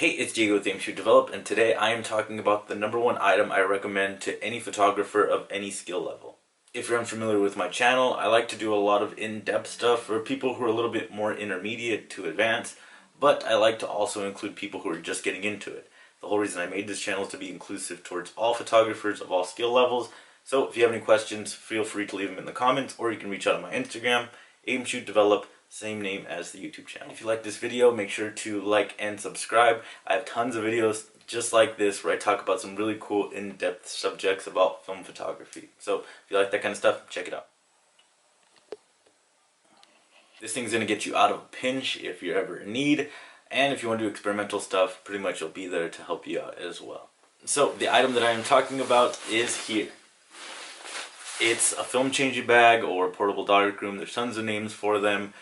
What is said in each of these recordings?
Hey, it's Diego with Aim Shoot Develop, and today I am talking about the number one item I recommend to any photographer of any skill level. If you're unfamiliar with my channel, I like to do a lot of in-depth stuff for people who are a little bit more intermediate to advanced, but I like to also include people who are just getting into it. The whole reason I made this channel is to be inclusive towards all photographers of all skill levels, so if you have any questions, feel free to leave them in the comments, or you can reach out on my Instagram, Aim Shoot Develop, same name as the YouTube channel. If you like this video, make sure to like and subscribe. I have tons of videos just like this where I talk about some really cool in-depth subjects about film photography. So if you like that kind of stuff, check it out. This thing's going to get you out of a pinch if you're ever in need, and if you want to do experimental stuff, pretty much it'll be there to help you out as well. So the item that I am talking about is here. It's a film changing bag or portable darkroom. There's tons of names for them.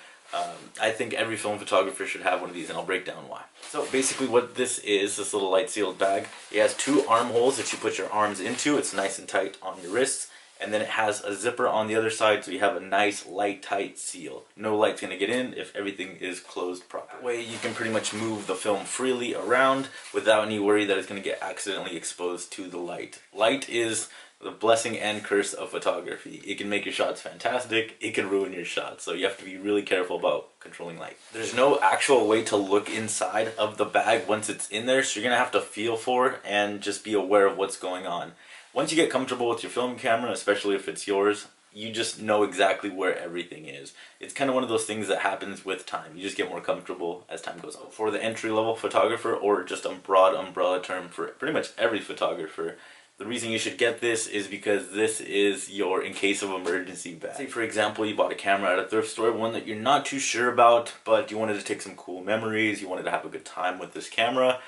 I think every film photographer should have one of these, and I'll break down why. So basically what this is, this little light sealed bag, it has two arm holes that you put your arms into. It's nice and tight on your wrists, and then it has a zipper on the other side, so you have a nice light tight seal. No light's going to get in if everything is closed properly. That way you can pretty much move the film freely around without any worry that it's going to get accidentally exposed to the light. Light is the blessing and curse of photography. It can make your shots fantastic, it can ruin your shots, so you have to be really careful about controlling light. There's no actual way to look inside of the bag once it's in there, so you're going to have to feel for it and just be aware of what's going on. Once you get comfortable with your film camera, especially if it's yours, you just know exactly where everything is. It's kind of one of those things that happens with time. You just get more comfortable as time goes on. For the entry-level photographer, or just a broad umbrella term for pretty much every photographer, the reason you should get this is because this is your in case of emergency bag. Say for example you bought a camera at a thrift store, one that you're not too sure about, but you wanted to take some cool memories, you wanted to have a good time with this camera.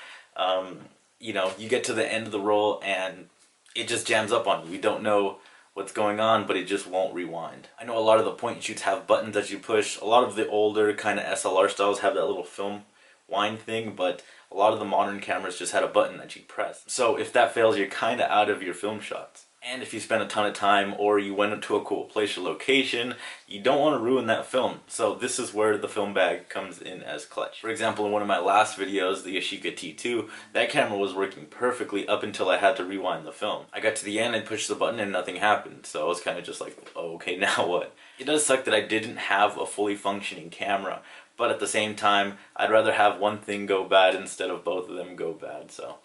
You know, you get to the end of the roll and it just jams up on you. You don't know what's going on, but it just won't rewind. I know a lot of the point and shoots have buttons that you push. A lot of the older kind of SLR styles have that little film wind thing, but a lot of the modern cameras just had a button that you press. So if that fails, you're kind of out of your film shots. And if you spend a ton of time or you went to a cool place or location, you don't want to ruin that film. So this is where the film bag comes in as clutch. For example, in one of my last videos, the Yashica T2, that camera was working perfectly up until I had to rewind the film. I got to the end and pushed the button and nothing happened. So I was kind of just like, oh, okay, now what? It does suck that I didn't have a fully functioning camera, but at the same time, I'd rather have one thing go bad instead of both of them go bad, so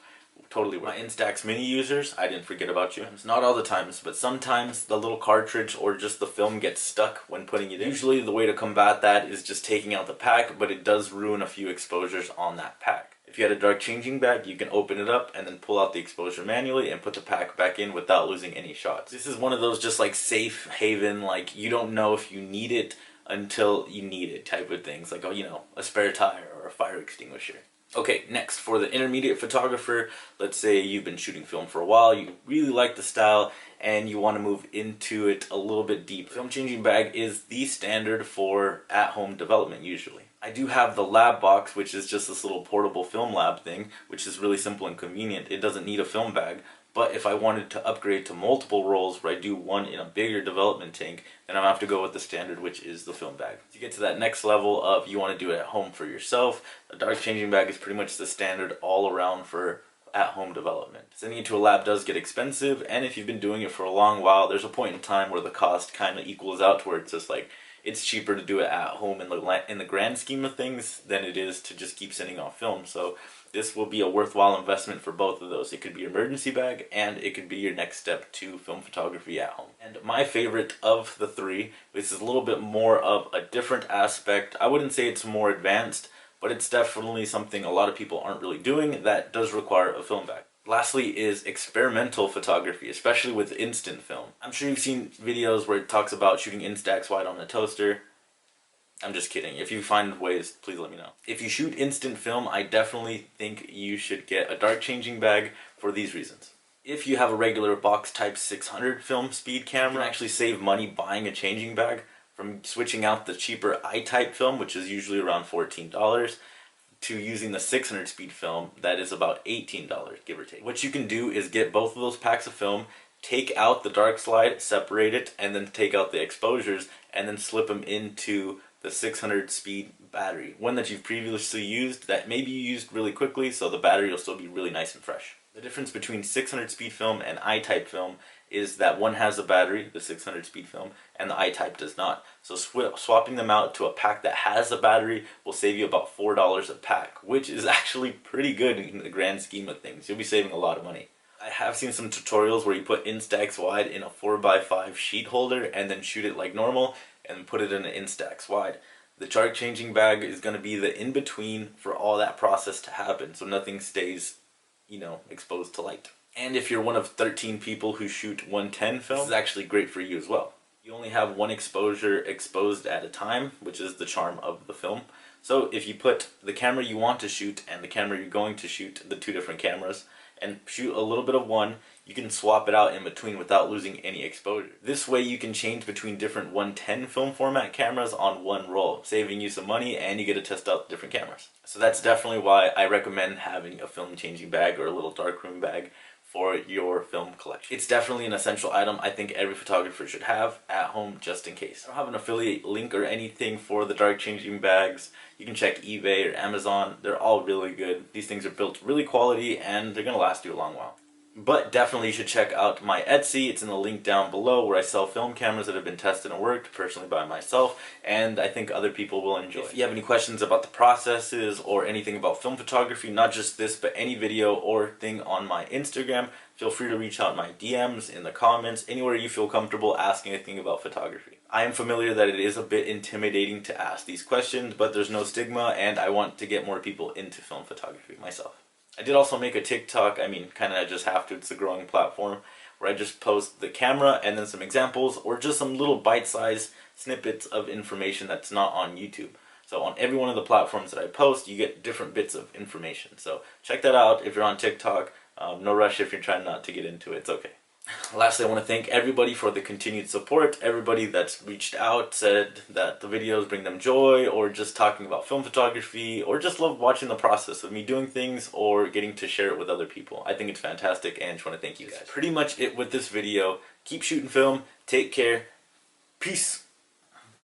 totally worth it. My Instax Mini users, I didn't forget about you. It's not all the times, but sometimes the little cartridge or just the film gets stuck when putting it in. Usually the way to combat that is just taking out the pack, but it does ruin a few exposures on that pack. If you had a dark changing bag, you can open it up and then pull out the exposure manually and put the pack back in without losing any shots. This is one of those just like safe haven, like you don't know if you need it until you need it type of things, like, oh, you know, a spare tire or a fire extinguisher. Okay, next, for the intermediate photographer, let's say you've been shooting film for a while, you really like the style, and you want to move into it a little bit deeper. Film changing bag is the standard for at-home development usually. I do have the lab box, which is just this little portable film lab thing, which is really simple and convenient. It doesn't need a film bag. But if I wanted to upgrade to multiple rolls where I do one in a bigger development tank, then I have to go with the standard, which is the film bag. To get to that next level of you want to do it at home for yourself, a dark changing bag is pretty much the standard all around for at-home development. Sending it to a lab does get expensive, and if you've been doing it for a long while, there's a point in time where the cost kind of equals out to where it's just like, it's cheaper to do it at home in the grand scheme of things than it is to just keep sending off film. So this will be a worthwhile investment for both of those. It could be your emergency bag, and it could be your next step to film photography at home. And my favorite of the three, this is a little bit more of a different aspect. I wouldn't say it's more advanced, but it's definitely something a lot of people aren't really doing that does require a film bag. Lastly is experimental photography, especially with instant film. I'm sure you've seen videos where it talks about shooting Instax wide on a toaster. I'm just kidding. If you find ways, please let me know. If you shoot instant film, I definitely think you should get a dark changing bag for these reasons. If you have a regular box type 600 film speed camera, you can actually save money buying a changing bag from switching out the cheaper I-type film, which is usually around $14, to using the 600 speed film that is about $18, give or take. What you can do is get both of those packs of film, take out the dark slide, separate it, and then take out the exposures, and then slip them into the 600 speed battery, one that you've previously used that maybe you used really quickly, so the battery will still be really nice and fresh. The difference between 600 speed film and I-type film is that one has a battery, the 600 speed film, and the I-type does not. So swapping them out to a pack that has a battery will save you about $4 a pack, which is actually pretty good in the grand scheme of things. You'll be saving a lot of money. I have seen some tutorials where you put Instax wide in a 4x5 sheet holder and then shoot it like normal and put it in an Instax wide. The charge changing bag is going to be the in-between for all that process to happen, so nothing stays, exposed to light. And if you're one of 13 people who shoot 110 film, this is actually great for you as well. You only have one exposure exposed at a time, which is the charm of the film. So if you put the camera you want to shoot and the camera you're going to shoot, the two different cameras, and shoot a little bit of one, you can swap it out in between without losing any exposure. This way you can change between different 110 film format cameras on one roll, saving you some money, and you get to test out different cameras. So that's definitely why I recommend having a film changing bag or a little darkroom bag for your film collection. It's definitely an essential item I think every photographer should have at home just in case. I don't have an affiliate link or anything for the dark changing bags. You can check eBay or Amazon. They're all really good. These things are built really quality and they're gonna last you a long while. But definitely you should check out my Etsy. It's in the link down below where I sell film cameras that have been tested and worked personally by myself, and I think other people will enjoy. If you have any questions about the processes or anything about film photography, not just this but any video or thing on my Instagram, feel free to reach out in my DMs, in the comments, anywhere you feel comfortable asking anything about photography. I am familiar that it is a bit intimidating to ask these questions, but there's no stigma and I want to get more people into film photography myself. I did also make a TikTok, kind of just have to, it's a growing platform, where I just post the camera and then some examples or just some little bite-sized snippets of information that's not on YouTube. So on every one of the platforms that I post, you get different bits of information. So check that out if you're on TikTok. No rush if you're trying not to get into it, it's okay. Lastly, I want to thank everybody for the continued support, everybody that's reached out, said that the videos bring them joy, or just talking about film photography, or just love watching the process of me doing things, or getting to share it with other people. I think it's fantastic, and I just want to thank you guys. That's pretty much it with this video. Keep shooting film, take care, peace!